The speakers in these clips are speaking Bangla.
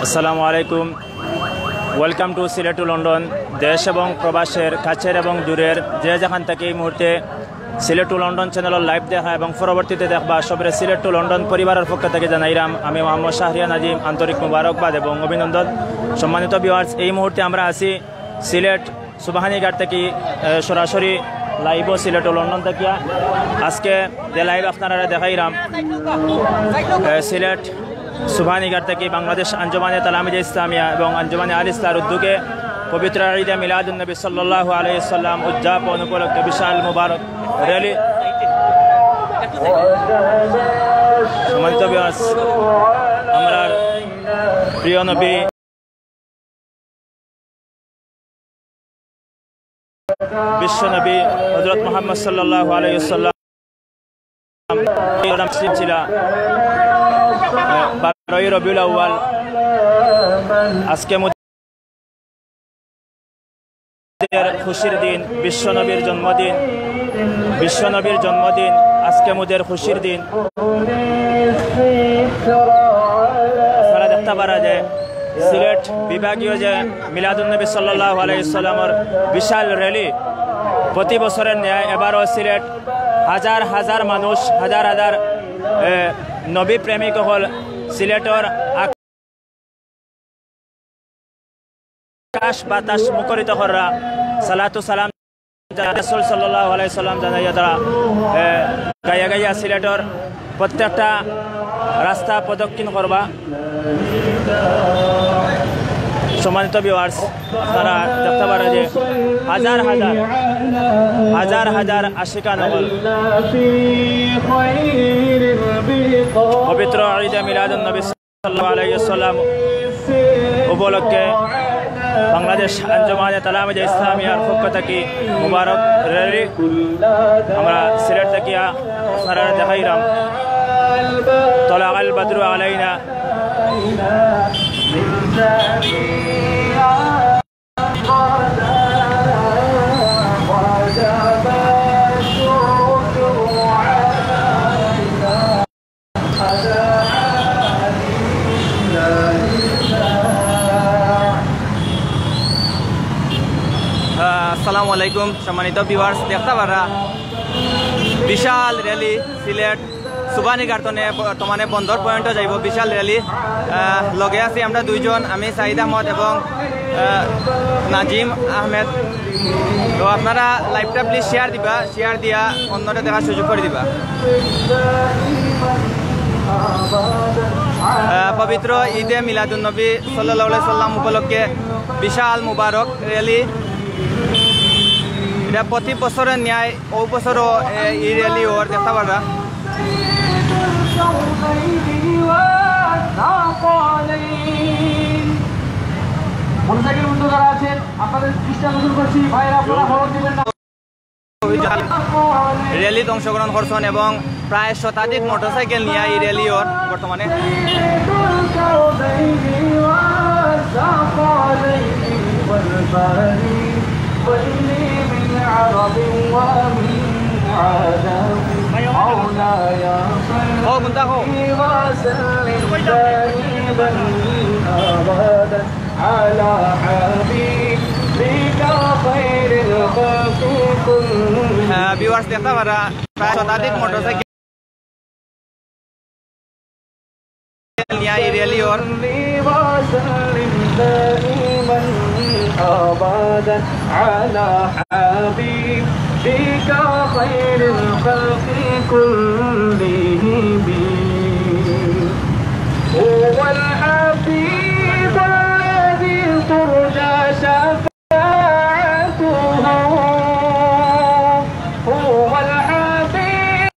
আসসালামু আলাইকুম। Welcome to Sylhet to London. দেশ এবং প্রবাসের কাছের এবং দূরের যে যেখান থেকে এই মুহূর্তে সিলেট টু লন্ডন চ্যানেলের লাইভ দেখা এবং পরবর্তীতে দেখবা সবরে সিলেট টু লন্ডন পরিবারের পক্ষ থেকে জানাইলাম আমি মোহাম্মদ শাহরিয়ার নাজিম আন্তরিক মুবারকবাদ এবং অভিনন্দন। সম্মানিত ভিউয়ার্স, এই মুহূর্তে আমরা আছি সিলেট সুবাহানীঘাট থেকে সরাসরি লাইভ সিলেট টু লন্ডন থেকে। আজকে যে লাইভ আপনারা দেখাইলাম সিলেট সুবহানীঘাট থেকে বাংলাদেশ আঞ্জুমানে তালামিজে ইসলামিয়া এবং আঞ্জুমানে আল ইসলার উদ্যোগে পবিত্র ঈদে মিলাদুন নবী সাল্লাল্লাহু আলাইহি সাল্লাম উদযাপন উপলক্ষে বিশাল মুবারক র্যালি। সম্মানিত ভিউয়ার্স, আমরা প্রিয় নবী বিশ্বনবী হযরত মুহাম্মদ সাল্লাল্লাহু আলাইহি সাল্লাম ছিল 12 রবিউল আউয়াল। আজকে খুশির দিন, বিশ্বনবীর জন্মদিন আজকে মুদের খুশির দিন। আপনারা দেখতে পারা যে সিলেট বিভাগীয় যে মিলাদুন নবী সাল্লাল্লাহু আলাইহি সাল্লামের বিশাল র্যালি প্রতি বছরের ন্যায় এবারও সিলেট হাজার হাজার মানুষ, হাজার হাজার নবী প্রেমিক হল সিলেটর আকাশ বাতাস মুখরিত করা সালাতু সালাম রাসূল সাল্লাল্লাহু আলাইহি সাল্লাম জানাইয়া তারা গাইয়া গাইয়া সিলেটর প্রত্যেকটা রাস্তা প্রদক্ষিণ করবা। সম্মানিত ভিউয়ার্স, তারা দেখতে পারে যে হাজার হাজার আশিকা নগর পবিত্র ঈদে মিলাদুন নবী সাল্লাল্লাহু আলাইহি সাল্লাম উপলক্ষে বাংলাদেশ আঞ্জুমানে তালামিজে ইসলামিয়ার পক্ষ থেকে মুবারক র্যালি আমরা সিলেট থেকে আপনারা দেখাইলাম। তলাআল বাদরু আলাইনা আসসালামু আলাইকুম। সম্মানিত ভিউয়ার্স, দেখতে পারা বিশাল র্যালি সিলেট সুবহানীঘাটনে বর্তমানে বন্দর পয়েন্টে যাইব বিশাল র্যালি। লগে আছি আমরা দুইজন, আমি সাইদ আহমদ এবং নাজিম আহমেদ। তো আপনারা লাইভটা প্লিজ শেয়ার দিয়া অন্যটা দেখার সুযোগ করে দিবা। পবিত্র ঈদে মিলাদুন নবী সাল্লাল্লাহু আলাইহি সাল্লাম উপলক্ষে বিশাল মুবারক র্যালি। এটা প্রতি বছরের ন্যায় ও বছরও এই র্যালি ওর দেখতে পারা। র্যালিতে অংশগ্রহণ করছেন এবং প্রায় শতাধিক মোটরসাইকেল নিয়ে এই র্যালি ওর বর্তমানে। ভিউয়ার্স দেখতে পারা প্রায় শতাধিক মোটরসাইকেল নিয়ে এই র্যালি ওর। أبدا على حبيبك خير الخلق كلهم هو الحبيب الذي ترجى شفاعته هو الحبيب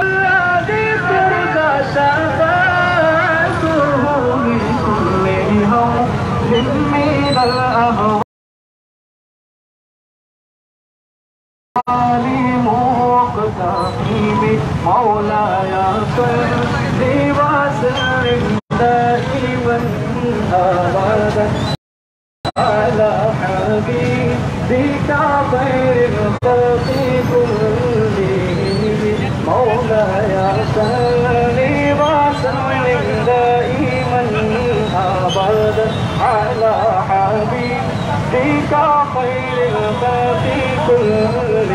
الذي ترجى شفاعته لكل يوم من الأهوال مولاي صل وسلم دائما ابدا على حبيبك خير الخلق كلهم مولاي صل وسلم دائما على حبيبك خير الخلق كلهم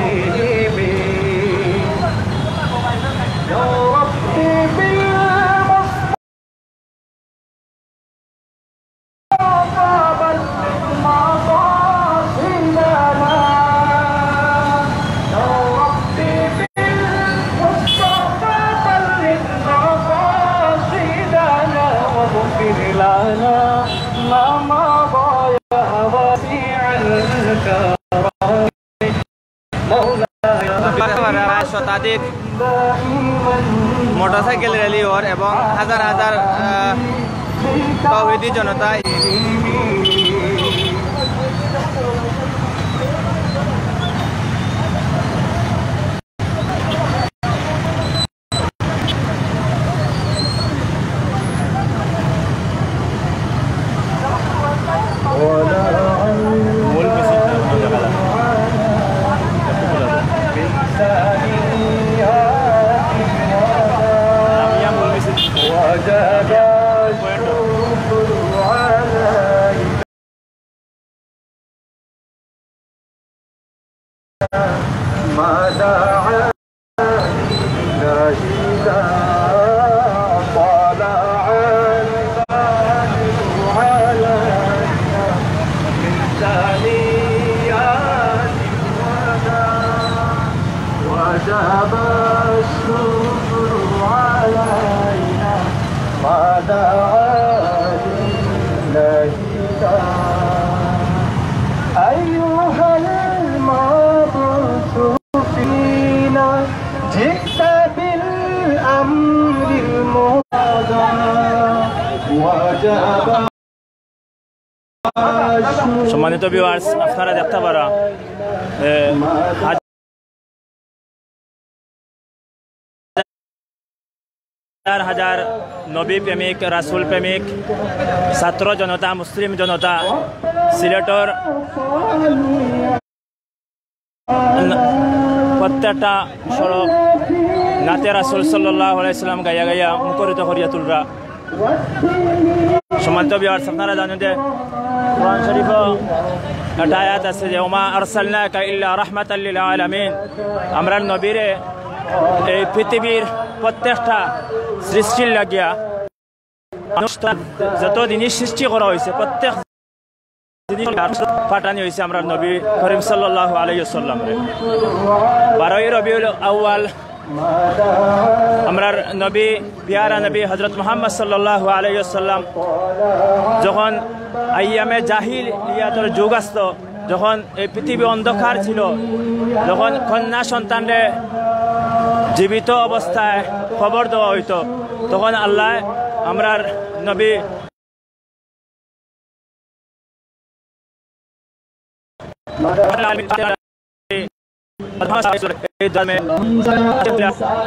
يا ربي بالمصطفى بلغ مقاصدنا يا ربي بالمصطفى بلغ مقاصدنا واغفر لنا ما مضى يا واسع الكرم مولاي শতাধিক মোটরসাইকেল র্যালি ওর এবং হাজার হাজার তৌহিদি জনতা ما دعا لله إذا طلع البدر علينا من ثنيات الوداع وجب الشكر علينا ما دعا لله إذا أيها المبعوث فينا جئت بالأمر المهدى وجب সম্মানিত ভিউয়ার্স, আপনারা দেখতে পারা হাজার হাজার নবী প্রেমিক, রাসুল প্রেমিক, ছাত্র জনতা, মুসলিম জনতা সিলেটর প্রত্যেকটা সড়ক নাতে রাসুল সাল্লাল্লাহু আলাইহি সাল্লাম গাইয়া গাইয়া মুখরিত করিয়া তুলরা। সম্মানিত ভিউয়ার্স, আপনারা জানেন যে কোরআন শরীফ একটা আয়াত আছে যে ওমা আরসালনাকা ইল্লা রাহমাতাল লিল আলামিন, আমরা নবীরে এই পৃথিবীর প্রত্যেকটা সৃষ্টির লাগিয়া যত জিনিস সৃষ্টি করা হয়েছে প্রত্যেক পাঠানি হয়েছে আমরা নবী করিম সাল্লাল্লাহু আলাইহি ওয়াসাল্লাম। 12 রবিউল আউয়াল আমরার নবী পিয়ারা নবী হযরত মুহাম্মদ সাল্লাল্লাহু আলাইহি ওয়াসাল্লাম যখন আইয়ামে জাহিলিয়াতের যুগ আসত, যখন এই পৃথিবী অন্ধকার ছিল, যখন কন্যা সন্তানরে জীবিত অবস্থায় খবর দেওয়া হইতো, তখন আল্লাহ আমরার নবী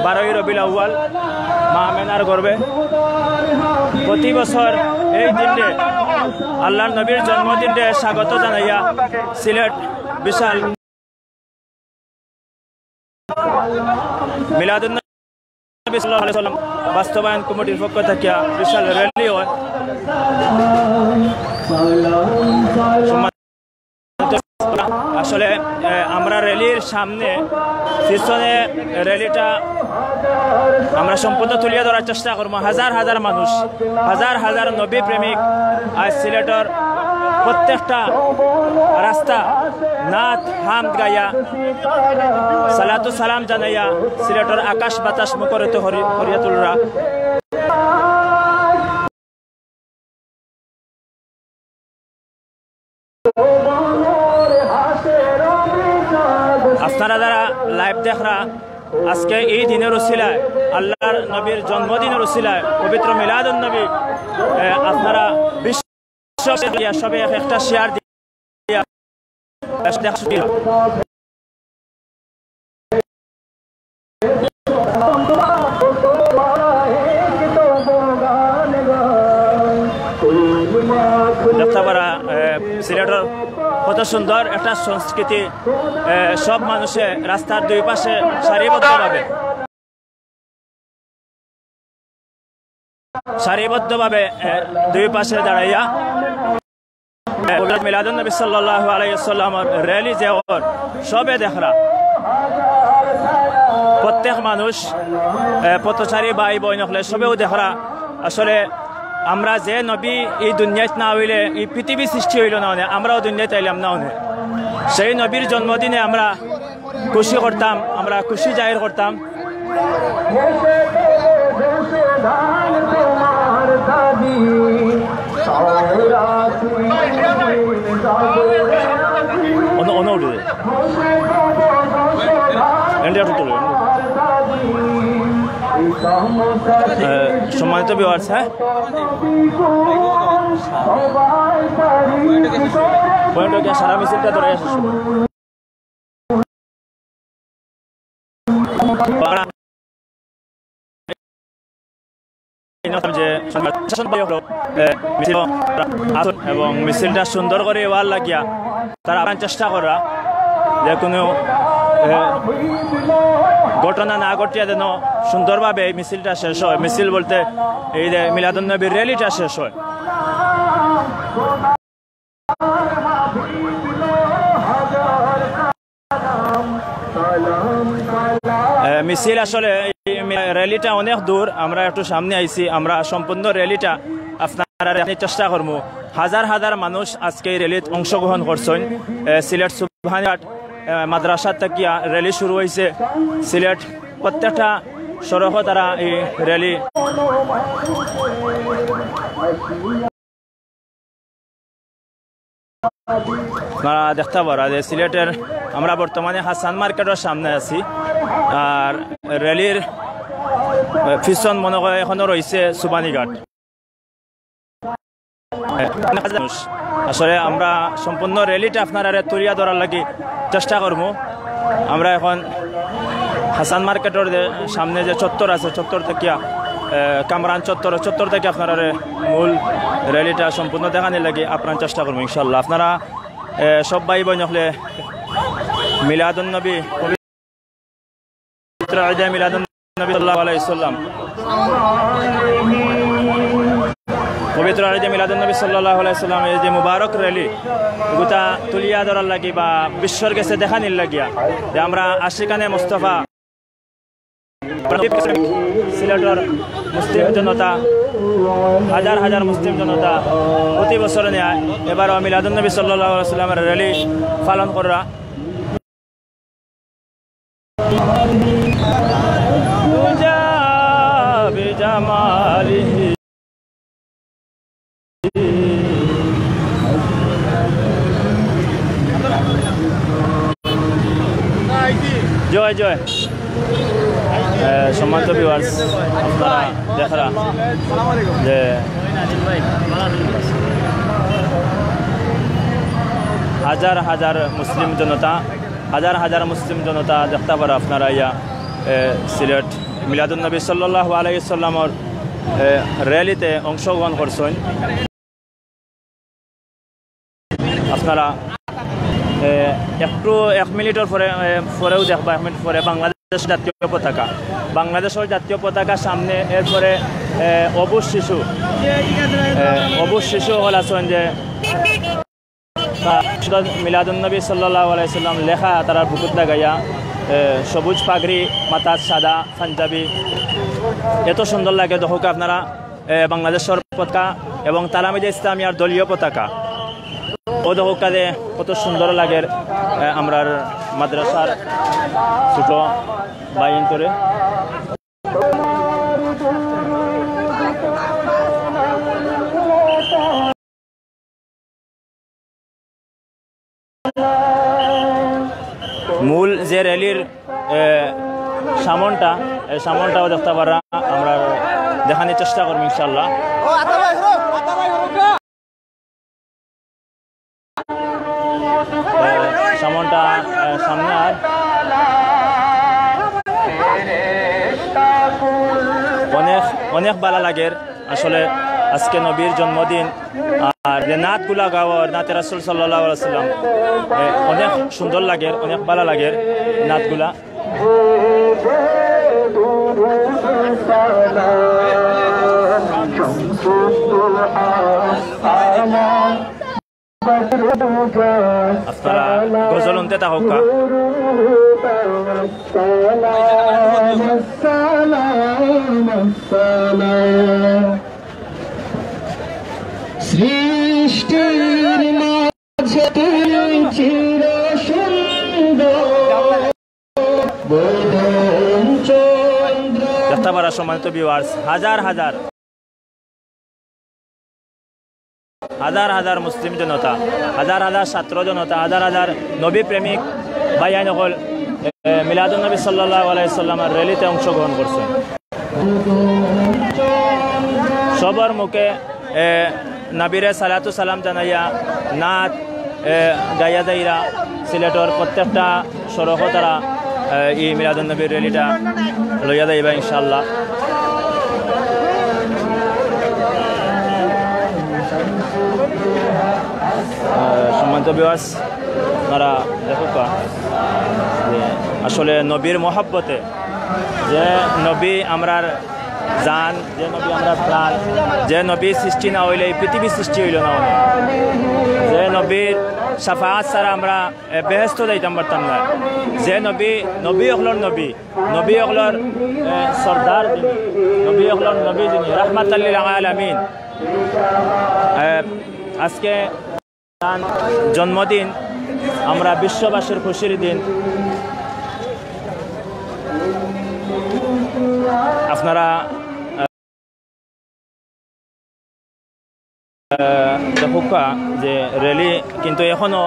বারোই রবিউল আউয়াল মা আমেনার গর্ভে প্রতি বছর এই দিনে আল্লাহর নবীর জন্মদিনে স্বাগত জানাইয়া সিলেট বিশাল মিলাদুন নবী সাল্লাল্লাহু আলাইহি ওয়াসাল্লাম বাস্তবায়ন কমিটির পক্ষ থেকে বিশাল র্যালি হয়। আসলে আমরা র্যালির সামনে পিছনে র্যালিটা আমরা সম্পূর্ণ তুলিয়া ধরার চেষ্টা করবো। হাজার হাজার মানুষ, হাজার হাজার নবী প্রেমিক আজ সিলেটের প্রত্যেকটা রাস্তা নাথ হামদ গাইয়া সালাতু সালাম জানাইয়া সিলেটের আকাশ বাতাস মুখরিত করিয়া তুলরা। আপনারা যারা লাইভ দেখরা আজকে এই দিনের উসিলায় আল্লাহর নবীর জন্মদিনের উসিলায় পবিত্র মিলাদুন নবী আপনারা বিশ্ব সবে একটা শেয়ার দিয়া সিলেটের কত সুন্দর একটা সংস্কৃতি, সব মানুষে রাস্তার দুই পাশে সারিবদ্ধভাবে সারিবদ্ধভাবে দুই পাশে দাঁড়াইয়া মিলাদুন নবী সাল্লাল্লাহু আলাইহি ওয়াসাল্লামের র্যালি যে সবে দেখরা প্রত্যেক মানুষ পথচারী ভাই বোন হলে সবেও দেখরা আসলে আমরা যে নবী এই দুনিয়াত না হইলে এই পৃথিবী সৃষ্টি হইল না আমরাও দুনিয়াতে আইলাম না সেই নবীর জন্মদিনে আমরা খুশি করতাম, আমরা খুশি জাহির করতাম। সম্মানিত ভিউয়ার্স, হ্যাঁ সারা মিছিলটা ধরে এবং মিছিলটা সুন্দর করে ওয়াল লাগিয়া তারা চেষ্টা করা যে কোনো ঘটনা না ঘটিয়া যেন সুন্দরভাবে এই মিছিলটা শেষ হয়। মিছিল বলতে এই যে মিলাদুন নবীর র্যালিটা শেষ হয়। মিছিল আসলে র্যালিটা অনেক দূর, আমরা একটু সামনে আইছি, আমরা সম্পূর্ণ র্যালিটা আপনারা চেষ্টা করবো। হাজার হাজার মানুষ আজকে এই র্যালিত অংশগ্রহণ করছেন। সিলেট সুবহানিঘাট মাদ্রাসা থেকে র্যালি শুরু হয়েছে। সিলেট প্রত্যেকটা সড়ক তারা এই র্যালি দেখতে পারা যে সিলেটের আমরা বর্তমানে হাসান মার্কেটের সামনে আছি, আর র্যালির পিছন মনে হয় এখনো রয়েছে সুবহানিঘাট। আসলে আমরা সম্পূর্ণ র্যালিটা আপনারা তুলিয়া ধরার লাগি চেষ্টা করবো। আমরা এখন হাসান মার্কেটের সামনে যে চত্বর আছে, চত্বর থেকে কামরান চত্বর থেকে আপনারা মূল র্যালিটা সম্পূর্ণ দেখানোর লাগি আপনার চেষ্টা করবো ইনশাল্লাহ। আপনারা সব ভাই বোন হলে মিলাদুন নবী পবিত্র ঈদে মিলাদুন নবী সাল্লাল্লাহু আলাইহি ওয়াসাল্লাম পবিত্র ঈদে মিলাদুন নবী সাল্লাল্লাহু আলাইহি ওয়াসাল্লাম এই যে মুবারক র্যালি গোটা তুলিয়া ধরার লাগি বা বিশ্বর কাছে দেখানোর লাগিয়া যে আমরা আশিকানে মুস্তাফা সিলেটের মুসলিম জনতা, হাজার হাজার মুসলিম জনতা প্রতি বছর নেয়। এবারও মিলাদুন নবী সাল্লাল্লাহু আলাইহি ওয়াসাল্লামের র্যালি পালন করা। জয় জয় সম্মানিত ভিউয়ার্স, আপনারা দেখরা যে হাজার হাজার মুসলিম জনতা দেখতে পারা আপনারা ইয়া সিলেট মিলাদুন নবী সাল্লাল্লাহু আলাইহি ওয়াসাল্লামের র্যালিতে অংশগ্রহণ করছেন। আপনারা একটু 1 মিনিটের পরেও দেখবা, 1 মিনিট পরে বাংলাদেশের জাতীয় পতাকা সামনে। এরপরে অবুজ শিশু হল আছেন যে মিলাদুন নবী সাল্লাল্লাহু আলাইহি ওয়াসাল্লাম লেখা তারা বুকুত লাগাইয়া, সবুজ পাগড়ি, মাথার সাদা পাঞ্জাবি, এত সুন্দর লাগে। দেখুক আপনারা বাংলাদেশের পতাকা এবং তালামিদে ইসলামিয়ার দলীয় পতাকা ও দেখুক কাজে কত সুন্দর লাগে। আমরার মাদ্রাসার ছোট বাইন করে মূল যে র্যালির সামনটাও দেখতে পারা আমরা দেখানোর চেষ্টা করবো ইনশাল্লাহ। সামনটা সামনে আর অনেক ভালো লাগে আসলে আজকে নবীর জন্মদিন। আর যে নাতগুলা গাওয়ার নাতে রাসূল সাল্লাল্লাহু আলাইহি ওয়াসাল্লাম অনেক সুন্দর লাগে, অনেক ভালো লাগে নাতগুলা। আপনারা গজল উনতে থাকুক সৃষ্টির মাঝে তুমি চির সুন্দর বদন চন্দ্র। দেখতে পারা সম্মানিত ভিউয়ার্স, হাজার হাজার হাজার হাজার মুসলিম জনতা, হাজার হাজার ছাত্র জনতা, হাজার হাজার নবী প্রেমিক ভাইয়াই নকল মিলাদুন নবী সাল্লাল্লাহু আলাইহি সাল্লামের র্যালিতে অংশগ্রহণ করছেন। সবার মুখে নবীরে সালাতু সালাম জানাইয়া নাত গাইয়া যাইরা সিলেটর প্রত্যেকটা সড়ক তারা এই মিলাদুন নবীর র্যালিটা লইয়া যাইবা ইনশাআল্লাহ। সম্মানিত ভিউয়ার্স, আপনারা দেখো যে আসলে নবীর মহব্বতে, যে নবী আমরার জান, যে নবী আমরা প্রাণ, যে নবী সৃষ্টি না হইলে এই পৃথিবী সৃষ্টি হইল না, যে নবীর সাফাত ছাড়া আমরা বেহেস্ত যাইতাম পারতাম না, যে নবী অকলর নবী অকলর সর্দার, নবী অকলর নবী যিনি রাহমাতাল লিল আলামিন, আজকে জন্মদিন, আমরা বিশ্ববাসীর খুশির দিন। আপনারা দেখা যে র্যালি কিন্তু এখনো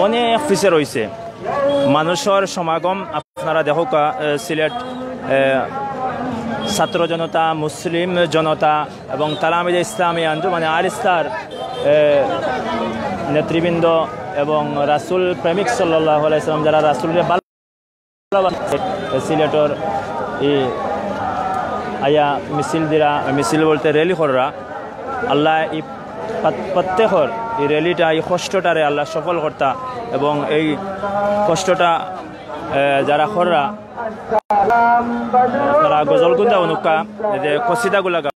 অনেক পিছে রয়েছে, মানুষের সমাগম আপনারা দেখা সিলেট ছাত্র জনতা, মুসলিম জনতা এবং তালামিদে ইসলামী আঞ্জুমানে আরিস্তার নেতৃবৃন্দ এবং রাসূল প্রেমিক সাল্লাল্লাহু আলাইহি সাল্লাম, যারা রাসূলের ভালোবাসে, সিলেটর এই আয়া মিছিল বলতে র্যালি কররা, আল্লাহ এই প্রত্যেকের এই র্যালিটা, এই কষ্টটারে আল্লাহ সফল করতা এবং এই কষ্টটা যারা কররা তারা গজল গুন্দা অনুকা যে কসিদাগুলা গাওয়া